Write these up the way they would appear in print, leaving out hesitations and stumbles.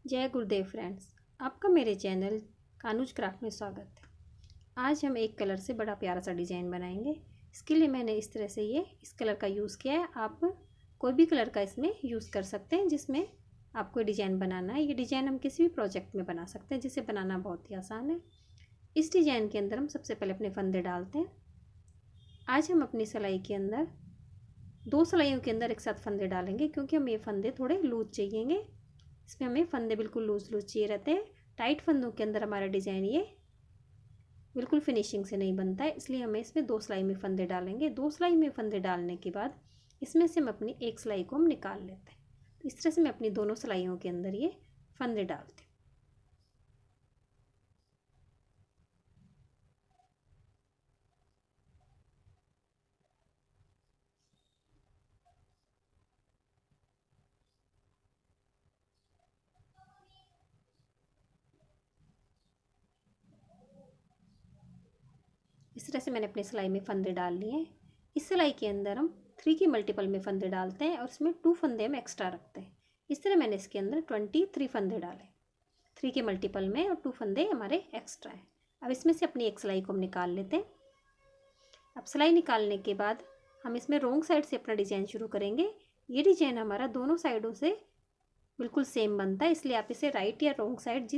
जय गुरुदेव फ्रेंड्स, आपका मेरे चैनल कानूज क्राफ्ट में स्वागत है। आज हम एक कलर से बड़ा प्यारा सा डिज़ाइन बनाएंगे। इसके लिए मैंने इस तरह से इस कलर का यूज़ किया है। आप कोई भी कलर का इसमें यूज़ कर सकते हैं जिसमें आपको डिज़ाइन बनाना है। ये डिज़ाइन हम किसी भी प्रोजेक्ट में बना सकते हैं, जिसे बनाना बहुत ही आसान है। इस डिज़ाइन के अंदर हम सबसे पहले अपने फंदे डालते हैं। आज हम अपनी सिलाई के अंदर 2 सिलाइयों के अंदर एक साथ फंदे डालेंगे, क्योंकि हम ये फंदे थोड़े लूज चाहिएंगे। इसमें हमें फंदे बिल्कुल लूज चाहिए रहते हैं। टाइट फंदों के अंदर हमारा डिज़ाइन ये बिल्कुल फिनिशिंग से नहीं बनता है, इसलिए हमें इसमें 2 सिलाई में फंदे डालेंगे। 2 सिलाई में फंदे डालने के बाद इसमें से हम अपनी एक सिलाई को हम निकाल लेते हैं। तो इस तरह से मैं अपनी दोनों सिलाइयों के अंदर ये फंदे डालती हूँ। इस तरह से मैंने अपनी सिलाई में फंदे डाल लिए हैं। इस सिलाई के अंदर हम 3 की मल्टीपल में फंदे डालते हैं और इसमें 2 फंदे हम एक्स्ट्रा रखते हैं। इस तरह मैंने इसके अंदर 23 फंदे डाले, 3 के मल्टीपल में, और 2 फंदे हमारे एक्स्ट्रा हैं। अब इसमें से अपनी एक सिलाई को हम निकाल लेते हैं। अब सिलाई निकालने के बाद हम इसमें रोंग साइड से अपना डिज़ाइन शुरू करेंगे। ये डिज़ाइन हमारा दोनों साइडों से बिल्कुल सेम बनता है, इसलिए आप इसे राइट या रोंग साइड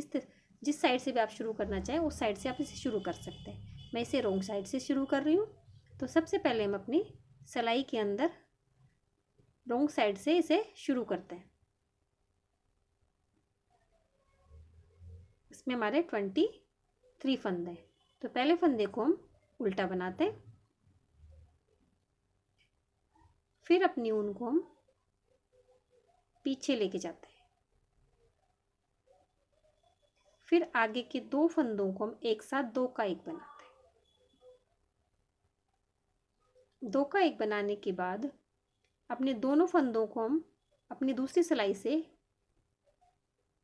जिस साइड से भी आप शुरू करना चाहें उस साइड से आप इसे शुरू कर सकते हैं। मैं इसे रोंग साइड से शुरू कर रही हूँ। तो सबसे पहले हम अपनी सिलाई के अंदर रोंग साइड से इसे शुरू करते हैं। इसमें हमारे 23 फंदे हैं। तो पहले फंदे को हम उल्टा बनाते हैं, फिर अपनी ऊन को हम पीछे लेके जाते हैं, फिर आगे के 2 फंदों को हम एक साथ 2 का 1 बनाते हैं। 2 का 1 बनाने के बाद अपने दोनों फंदों को हम अपनी दूसरी सिलाई से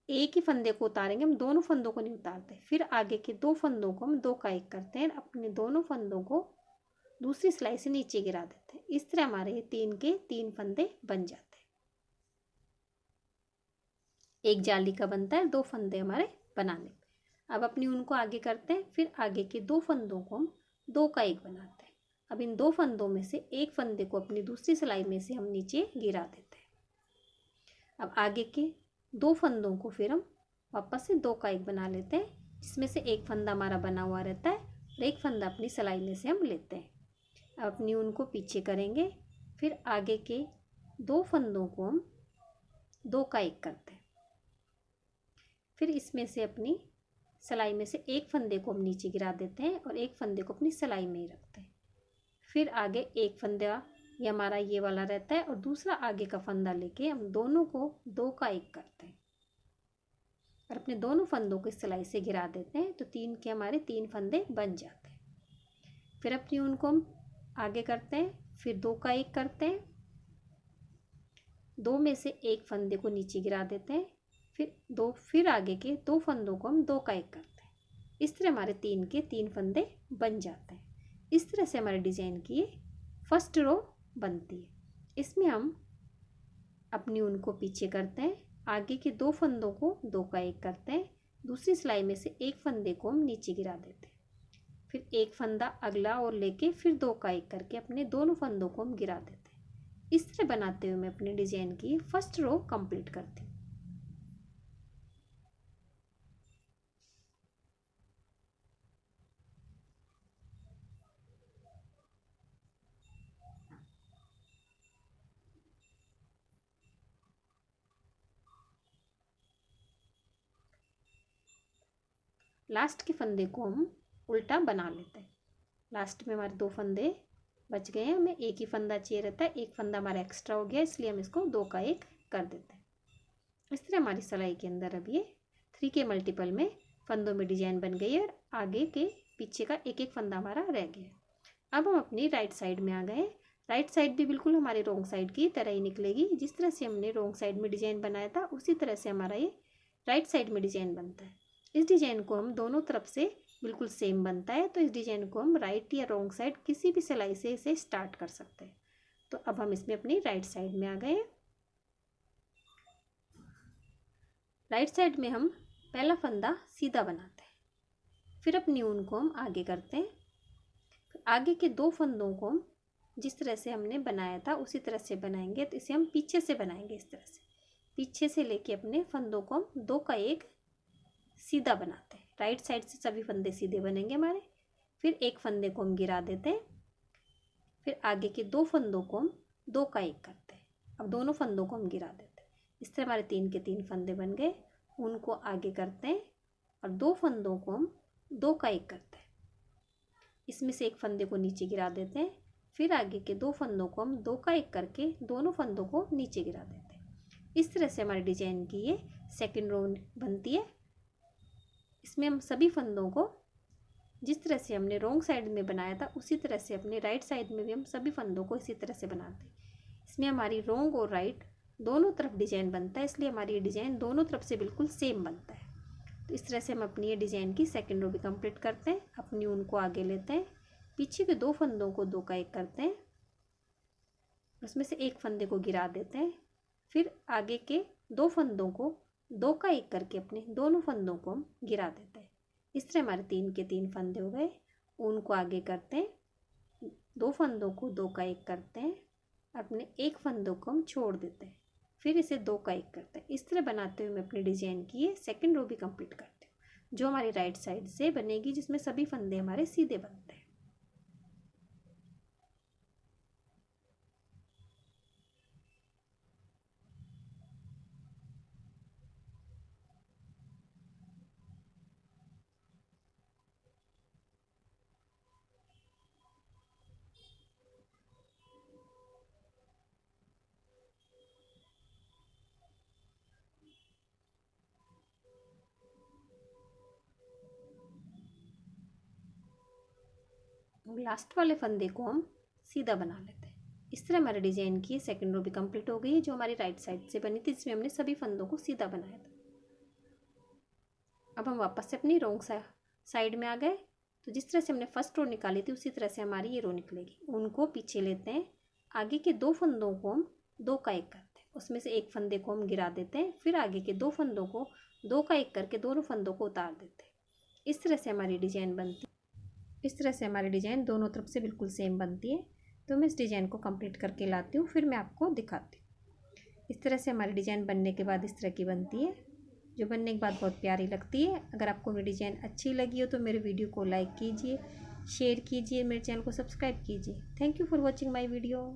एक ही फंदे को उतारेंगे, हम दोनों फंदों को नहीं उतारते। फिर आगे के 2 फंदों को हम 2 का 1 करते हैं, अपने दोनों फंदों को दूसरी सिलाई से नीचे गिरा देते हैं। इस तरह हमारे 3 के 3 फंदे बन जाते हैं। एक जाली का बनता है 2 फंदे हमारे बनाने। अब अपनी ऊन को आगे करते हैं, फिर आगे के 2 फंदों को हम 2 का 1 बनाते हैं। अब इन 2 फंदों में से एक फंदे को अपनी दूसरी सिलाई में से हम नीचे गिरा देते हैं। अब आगे के 2 फंदों को फिर हम वापस से 2 का 1 बना लेते हैं, जिसमें से एक फंदा हमारा बना हुआ रहता है और एक फंदा अपनी सिलाई में से हम लेते हैं। अब अपनी ऊन को पीछे करेंगे, फिर आगे के 2 फंदों को हम 2 का 1 करते हैं। फिर इसमें से अपनी सिलाई में से एक फंदे को हम नीचे गिरा देते हैं और एक फंदे को अपनी सिलाई में ही रखते हैं। फिर आगे एक फंदा ये हमारा ये वाला रहता है और दूसरा आगे का फंदा लेके हम दोनों को 2 का 1 करते हैं और अपने दोनों फंदों को सिलाई से गिरा देते हैं। तो 3 के हमारे 3 फंदे बन जाते हैं। फिर अपनी ऊन को हम आगे करते हैं, फिर 2 का 1 करते हैं, 2 में से एक फंदे को नीचे गिरा देते हैं, फिर आगे के 2 फंदों को हम 2 का 1 करते हैं। इस तरह हमारे 3 के 3 फंदे बन जाते हैं। इस तरह से हमारे डिज़ाइन की फर्स्ट रो बनती है। इसमें हम अपनी ऊन को पीछे करते हैं, आगे के 2 फंदों को 2 का 1 करते हैं, दूसरी सिलाई में से एक फंदे को हम नीचे गिरा देते हैं, फिर एक फंदा अगला और लेके फिर 2 का 1 करके अपने दोनों फंदों को हम गिरा देते हैं। इस तरह बनाते हुए मैं अपने डिज़ाइन की फर्स्ट रो कंप्लीट करती हूँ। लास्ट के फंदे को हम उल्टा बना लेते हैं। लास्ट में हमारे 2 फंदे बच गए हैं, हमें एक ही फंदा चाहिए रहता है, एक फंदा हमारा एक्स्ट्रा हो गया, इसलिए हम इसको 2 का 1 कर देते हैं। इस तरह हमारी सिलाई के अंदर अब ये 3 के मल्टीपल में फंदों में डिजाइन बन गई है और आगे के पीछे का एक एक फंदा हमारा रह गया। अब हम अपनी राइट साइड में आ गए। राइट साइड भी बिल्कुल हमारे रोंग साइड की तरह ही निकलेगी। जिस तरह से हमने रोंग साइड में डिजाइन बनाया था उसी तरह से हमारा ये राइट साइड में डिजाइन बनता है। इस डिजाइन को हम दोनों तरफ से बिल्कुल सेम बनता है, तो इस डिजाइन को हम राइट या रोंग साइड किसी भी सिलाई से इसे स्टार्ट कर सकते हैं। तो अब हम इसमें अपनी राइट साइड में आ गए। राइट साइड में हम पहला फंदा सीधा बनाते हैं, फिर अपनी ऊन को हम आगे करते हैं। फिर आगे के 2 फंदों को हम जिस तरह से हमने बनाया था उसी तरह से बनाएंगे। तो इसे हम पीछे से बनाएंगे, इस तरह से पीछे से लेके अपने फंदों को हम 2 का 1 सीधा बनाते हैं। राइट साइड से सभी फंदे सीधे बनेंगे हमारे। फिर एक फंदे को हम गिरा देते हैं, फिर आगे के 2 फंदों को हम 2 का 1 करते हैं। अब दोनों फंदों को हम गिरा देते हैं। इस तरह हमारे 3 के 3 फंदे बन गए। उनको आगे करते हैं और 2 फंदों को हम 2 का 1 करते हैं। इसमें से एक फंदे को नीचे गिरा देते हैं, फिर आगे के 2 फंदों को हम 2 का 1 करके दोनों फंदों को नीचे गिरा देते हैं। इस तरह से हमारे डिजाइन की ये सेकंड रो बनती है। इसमें हम सभी फंदों को जिस तरह से हमने रॉन्ग साइड में बनाया था उसी तरह से अपने राइट साइड में भी हम सभी फंदों को इसी तरह से बनाते हैं। इसमें हमारी रॉन्ग और राइट दोनों तरफ डिजाइन बनता है, इसलिए हमारी ये डिजाइन दोनों तरफ से बिल्कुल सेम बनता है। तो इस तरह से हम अपनी ये डिजाइन की सेकंड रो भी कंप्लीट करते हैं। अपनी ऊन को आगे लेते हैं, पीछे के 2 फंदों को 2 का 1 करते हैं, उसमें से एक फंदे को गिरा देते हैं, फिर आगे के 2 फंदों को 2 का 1 करके अपने दोनों फंदों को हम गिरा देते हैं। इस तरह हमारे 3 के 3 फंदे हो गए। ऊन को आगे करते हैं, 2 फंदों को 2 का 1 करते हैं, अपने एक फंदों को हम छोड़ देते हैं, फिर इसे 2 का 1 करते हैं। इस तरह बनाते हुए मैं अपनी डिजाइन की ये सेकंड रो भी कंप्लीट करती हूँ, जो हमारी राइट साइड से बनेगी, जिसमें सभी फंदे हमारे सीधे बनते हैं। लास्ट वाले फंदे को हम सीधा बना लेते हैं। इस तरह हमारे डिजाइन की सेकंड रो भी कंप्लीट हो गई है, जो हमारी राइट साइड से बनी थी, जिसमें हमने सभी फंदों को सीधा बनाया था। अब हम वापस से अपनी रॉन्ग साइड में आ गए। तो जिस तरह से हमने फर्स्ट रो निकाली थी उसी तरह से हमारी ये रो निकलेगी। उनको पीछे लेते हैं, आगे के 2 फंदों को हम 2 का 1 करते हैं, उसमें से एक फंदे को हम गिरा देते हैं, फिर आगे के 2 फंदों को 2 का 1 करके दोनों फंदों को उतार देते हैं। इस तरह से हमारी डिजाइन बनती है। इस तरह से हमारी डिजाइन दोनों तरफ से बिल्कुल सेम बनती है। तो मैं इस डिजाइन को कंप्लीट करके लाती हूँ, फिर मैं आपको दिखाती हूँ। इस तरह से हमारी डिजाइन बनने के बाद इस तरह की बनती है, जो बनने के बाद बहुत प्यारी लगती है। अगर आपको मेरी डिजाइन अच्छी लगी हो तो मेरे वीडियो को लाइक कीजिए, शेयर कीजिए, मेरे चैनल को सब्सक्राइब कीजिए। Thank you for watching my video.